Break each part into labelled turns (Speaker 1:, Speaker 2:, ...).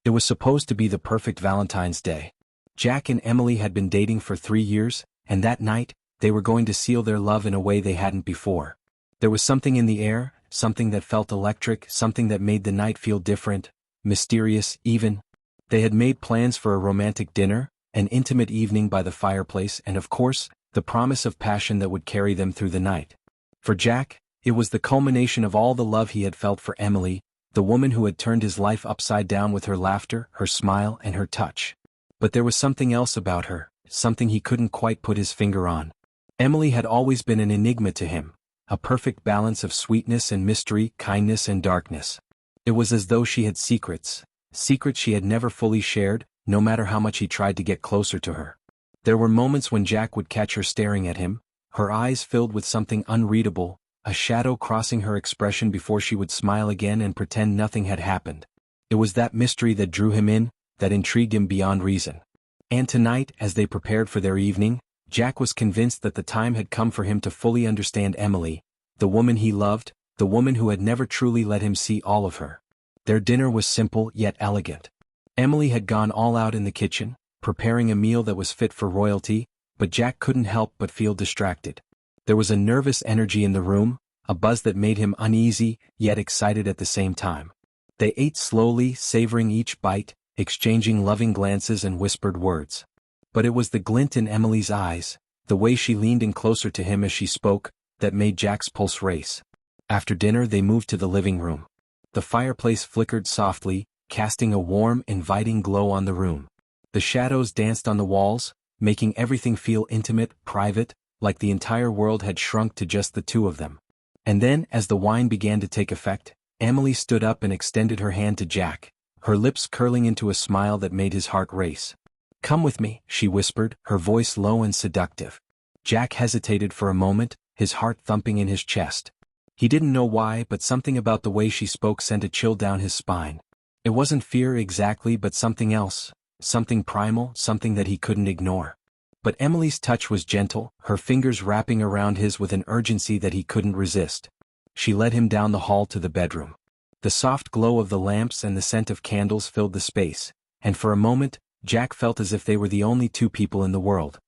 Speaker 1: It was supposed to be the perfect Valentine's Day. Jack and Emily had been dating for 3 years, and that night, they were going to seal their love in a way they hadn't before. There was something in the air, something that felt electric, something that made the night feel different, mysterious, even. They had made plans for a romantic dinner, an intimate evening by the fireplace, and of course, the promise of passion that would carry them through the night. For Jack, it was the culmination of all the love he had felt for Emily, the woman who had turned his life upside down with her laughter, her smile, and her touch. But there was something else about her, something he couldn't quite put his finger on. Emily had always been an enigma to him, a perfect balance of sweetness and mystery, kindness and darkness. It was as though she had secrets she had never fully shared, no matter how much he tried to get closer to her. There were moments when Jack would catch her staring at him, her eyes filled with something unreadable, a shadow crossing her expression before she would smile again and pretend nothing had happened. It was that mystery that drew him in, that intrigued him beyond reason. And tonight, as they prepared for their evening, Jack was convinced that the time had come for him to fully understand Emily, the woman he loved, the woman who had never truly let him see all of her. Their dinner was simple yet elegant. Emily had gone all out in the kitchen, preparing a meal that was fit for royalty, but Jack couldn't help but feel distracted. There was a nervous energy in the room, a buzz that made him uneasy, yet excited at the same time. They ate slowly, savoring each bite, exchanging loving glances and whispered words. But it was the glint in Emily's eyes, the way she leaned in closer to him as she spoke, that made Jack's pulse race. After dinner they moved to the living room. The fireplace flickered softly, casting a warm, inviting glow on the room. The shadows danced on the walls, making everything feel intimate, private, like the entire world had shrunk to just the two of them. And then, as the wine began to take effect, Emily stood up and extended her hand to Jack, her lips curling into a smile that made his heart race. "Come with me," she whispered, her voice low and seductive. Jack hesitated for a moment, his heart thumping in his chest. He didn't know why, but something about the way she spoke sent a chill down his spine. It wasn't fear exactly, but something else, something primal, something that he couldn't ignore. But Emily's touch was gentle, her fingers wrapping around his with an urgency that he couldn't resist. She led him down the hall to the bedroom. The soft glow of the lamps and the scent of candles filled the space, and for a moment, Jack felt as if they were the only two people in the world.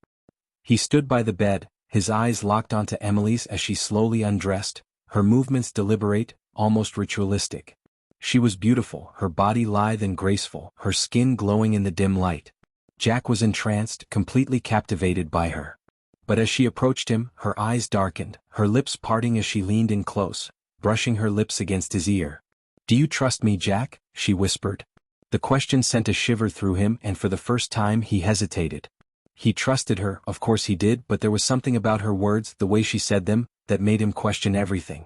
Speaker 1: He stood by the bed, his eyes locked onto Emily's as she slowly undressed, her movements deliberate, almost ritualistic. She was beautiful, her body lithe and graceful, her skin glowing in the dim light. Jack was entranced, completely captivated by her. But as she approached him, her eyes darkened, her lips parting as she leaned in close, brushing her lips against his ear. "Do you trust me, Jack?" she whispered. The question sent a shiver through him, and for the first time he hesitated. He trusted her, of course he did, but there was something about her words, the way she said them, that made him question everything.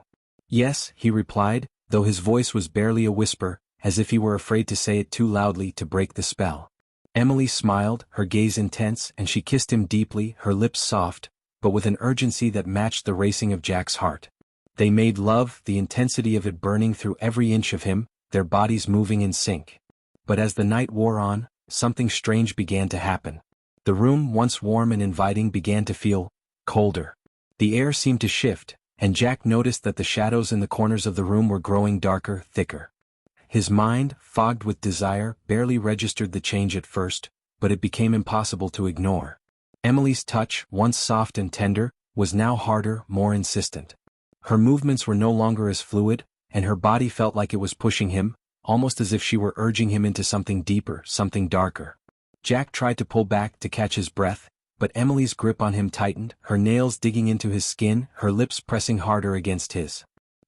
Speaker 1: "Yes," he replied, though his voice was barely a whisper, as if he were afraid to say it too loudly to break the spell. Emily smiled, her gaze intense, and she kissed him deeply, her lips soft, but with an urgency that matched the racing of Jack's heart. They made love, the intensity of it burning through every inch of him, their bodies moving in sync. But as the night wore on, something strange began to happen. The room, once warm and inviting, began to feel colder. The air seemed to shift, and Jack noticed that the shadows in the corners of the room were growing darker, thicker. His mind, fogged with desire, barely registered the change at first, but it became impossible to ignore. Emily's touch, once soft and tender, was now harder, more insistent. Her movements were no longer as fluid, and her body felt like it was pushing him, almost as if she were urging him into something deeper, something darker. Jack tried to pull back to catch his breath, but Emily's grip on him tightened, her nails digging into his skin, her lips pressing harder against his.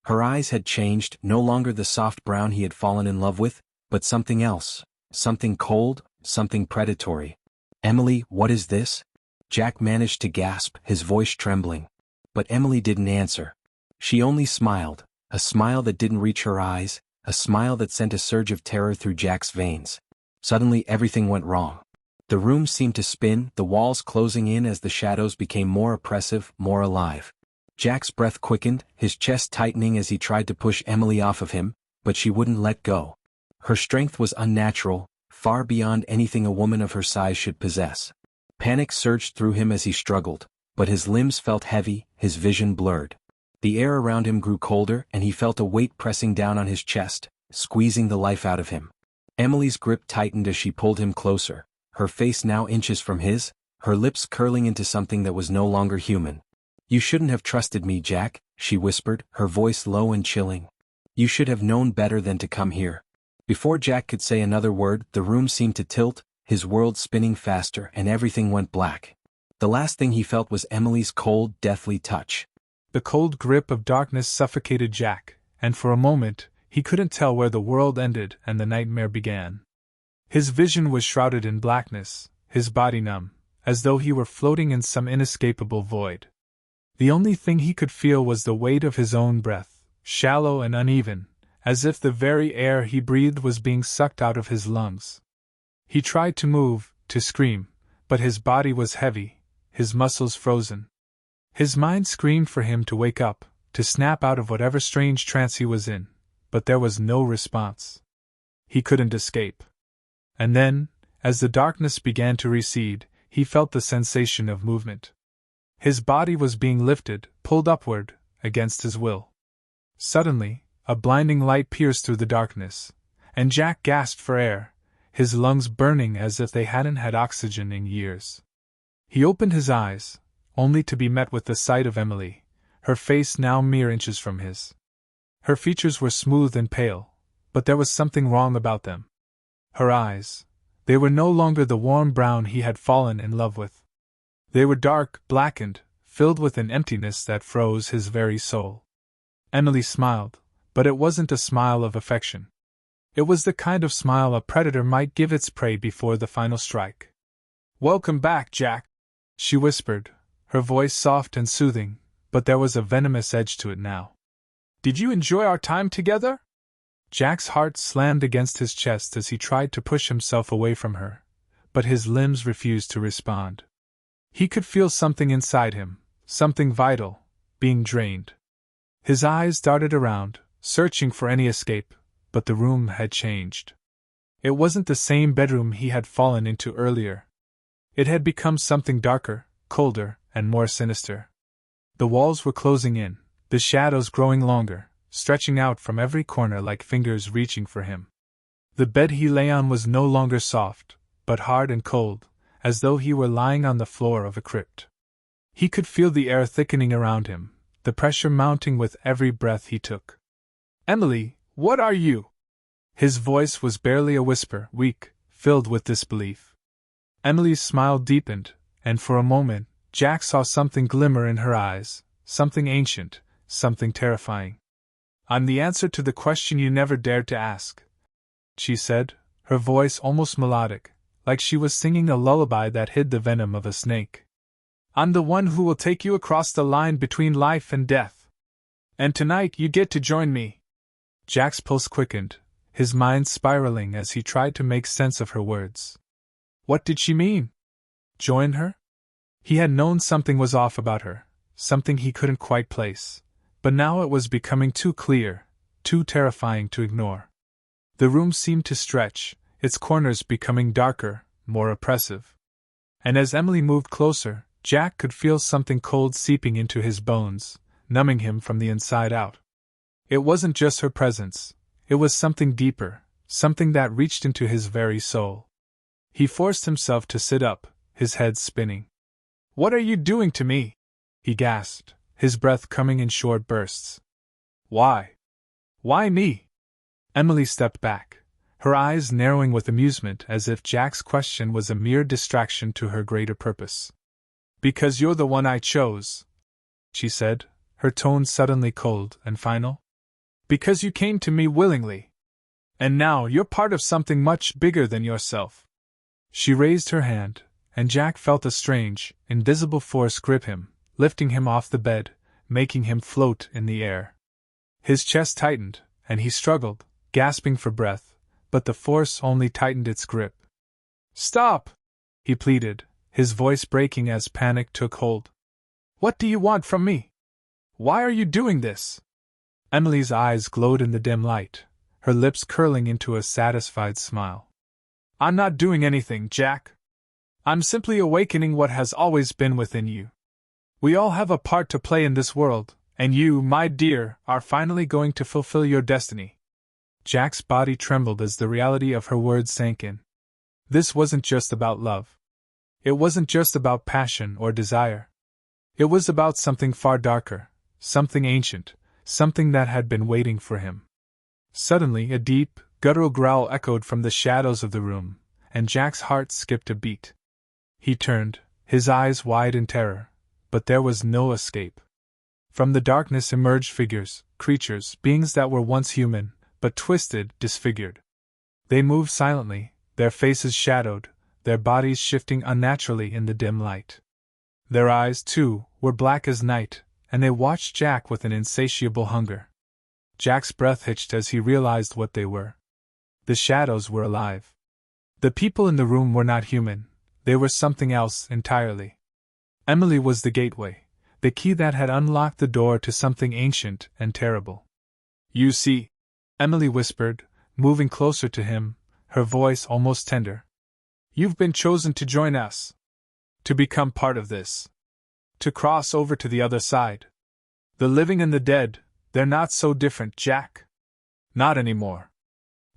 Speaker 1: Her eyes had changed, no longer the soft brown he had fallen in love with, but something else, something cold, something predatory. "Emily, what is this?" Jack managed to gasp, his voice trembling. But Emily didn't answer. She only smiled, a smile that didn't reach her eyes, a smile that sent a surge of terror through Jack's veins. Suddenly everything went wrong. The room seemed to spin, the walls closing in as the shadows became more oppressive, more alive. Jack's breath quickened, his chest tightening as he tried to push Emily off of him, but she wouldn't let go. Her strength was unnatural, far beyond anything a woman of her size should possess. Panic surged through him as he struggled, but his limbs felt heavy, his vision blurred. The air around him grew colder, and he felt a weight pressing down on his chest, squeezing the life out of him. Emily's grip tightened as she pulled him closer, her face now inches from his, her lips curling into something that was no longer human. "You shouldn't have trusted me, Jack," she whispered, her voice low and chilling. "You should have known better than to come here." Before Jack could say another word, the room seemed to tilt, his world spinning faster, and everything went black. The last thing he felt was Emily's cold, deathly touch.
Speaker 2: The cold grip of darkness suffocated Jack, and for a moment, he couldn't tell where the world ended and the nightmare began. His vision was shrouded in blackness, his body numb, as though he were floating in some inescapable void. The only thing he could feel was the weight of his own breath, shallow and uneven, as if the very air he breathed was being sucked out of his lungs. He tried to move, to scream, but his body was heavy, his muscles frozen. His mind screamed for him to wake up, to snap out of whatever strange trance he was in, but there was no response. He couldn't escape. And then, as the darkness began to recede, he felt the sensation of movement. His body was being lifted, pulled upward, against his will. Suddenly, a blinding light pierced through the darkness, and Jack gasped for air, his lungs burning as if they hadn't had oxygen in years. He opened his eyes, only to be met with the sight of Emily, her face now mere inches from his. Her features were smooth and pale, but there was something wrong about them. Her eyes, they were no longer the warm brown he had fallen in love with. They were dark, blackened, filled with an emptiness that froze his very soul. Emily smiled, but it wasn't a smile of affection. It was the kind of smile a predator might give its prey before the final strike. "Welcome back, Jack," she whispered, her voice soft and soothing, but there was a venomous edge to it now. "Did you enjoy our time together?" Jack's heart slammed against his chest as he tried to push himself away from her, but his limbs refused to respond. He could feel something inside him, something vital, being drained. His eyes darted around, searching for any escape, but the room had changed. It wasn't the same bedroom he had fallen into earlier. It had become something darker, colder, and more sinister. The walls were closing in, the shadows growing longer, stretching out from every corner like fingers reaching for him. The bed he lay on was no longer soft, but hard and cold, as though he were lying on the floor of a crypt. He could feel the air thickening around him, the pressure mounting with every breath he took. "Emily, what are you?" His voice was barely a whisper, weak, filled with disbelief. Emily's smile deepened, and for a moment, Jack saw something glimmer in her eyes, something ancient, something terrifying. "I'm the answer to the question you never dared to ask," she said, her voice almost melodic, like she was singing a lullaby that hid the venom of a snake. "I'm the one who will take you across the line between life and death. And tonight you get to join me." Jack's pulse quickened, his mind spiraling as he tried to make sense of her words. What did she mean? Join her? He had known something was off about her, something he couldn't quite place, but now it was becoming too clear, too terrifying to ignore. The room seemed to stretch, its corners becoming darker, more oppressive. And as Emily moved closer, Jack could feel something cold seeping into his bones, numbing him from the inside out. It wasn't just her presence, it was something deeper, something that reached into his very soul. He forced himself to sit up, his head spinning. "What are you doing to me?" he gasped, his breath coming in short bursts. "Why? Why me?" Emily stepped back, her eyes narrowing with amusement as if Jack's question was a mere distraction to her greater purpose. "Because you're the one I chose," she said, her tone suddenly cold and final. "Because you came to me willingly. And now you're part of something much bigger than yourself." She raised her hand, and Jack felt a strange, invisible force grip him, lifting him off the bed, making him float in the air. His chest tightened, and he struggled, gasping for breath, but the force only tightened its grip. "Stop!" he pleaded, his voice breaking as panic took hold. "What do you want from me? Why are you doing this?" Emily's eyes glowed in the dim light, her lips curling into a satisfied smile. "I'm not doing anything, Jack. I'm simply awakening what has always been within you. We all have a part to play in this world, and you, my dear, are finally going to fulfill your destiny." Jack's body trembled as the reality of her words sank in. This wasn't just about love. It wasn't just about passion or desire. It was about something far darker, something ancient, something that had been waiting for him. Suddenly, a deep, guttural growl echoed from the shadows of the room, and Jack's heart skipped a beat. He turned, his eyes wide in terror, but there was no escape. From the darkness emerged figures, creatures, beings that were once human, but twisted, disfigured. They moved silently, their faces shadowed, their bodies shifting unnaturally in the dim light. Their eyes, too, were black as night, and they watched Jack with an insatiable hunger. Jack's breath hitched as he realized what they were. The shadows were alive. The people in the room were not human, they were something else entirely. Emily was the gateway, the key that had unlocked the door to something ancient and terrible. "You see," Emily whispered, moving closer to him, her voice almost tender. "You've been chosen to join us. To become part of this. To cross over to the other side. The living and the dead, they're not so different, Jack. Not anymore."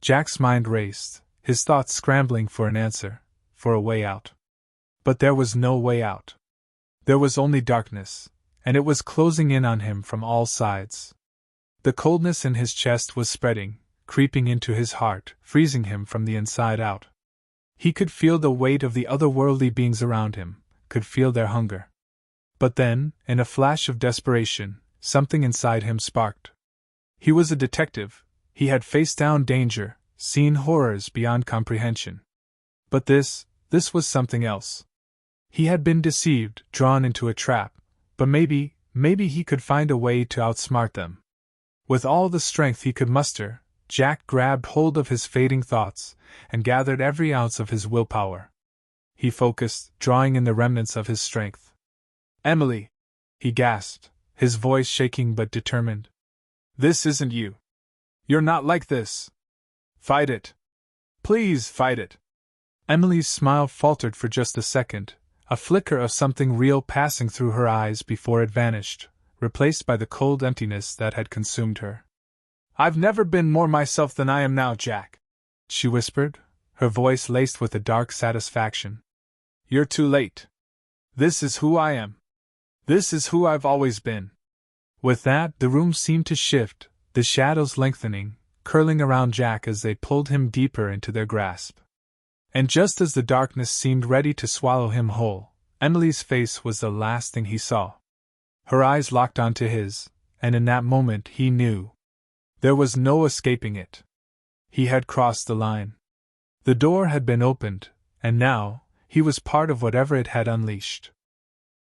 Speaker 2: Jack's mind raced, his thoughts scrambling for an answer, for a way out. But there was no way out. There was only darkness, and it was closing in on him from all sides. The coldness in his chest was spreading, creeping into his heart, freezing him from the inside out. He could feel the weight of the otherworldly beings around him, could feel their hunger. But then, in a flash of desperation, something inside him sparked. He was a detective, he had faced down danger, seen horrors beyond comprehension. But this was something else. He had been deceived, drawn into a trap, but maybe he could find a way to outsmart them. With all the strength he could muster, Jack grabbed hold of his fading thoughts, and gathered every ounce of his willpower. He focused, drawing in the remnants of his strength. "Emily!" he gasped, his voice shaking but determined. "This isn't you. You're not like this. Fight it. Please fight it." Emily's smile faltered for just a second, a flicker of something real passing through her eyes before it vanished, replaced by the cold emptiness that had consumed her. "I've never been more myself than I am now, Jack," she whispered, her voice laced with a dark satisfaction. "You're too late. This is who I am. This is who I've always been." With that, the room seemed to shift, the shadows lengthening, curling around Jack as they pulled him deeper into their grasp. And just as the darkness seemed ready to swallow him whole, Emily's face was the last thing he saw. Her eyes locked onto his, and in that moment he knew. There was no escaping it. He had crossed the line. The door had been opened, and now, he was part of whatever it had unleashed.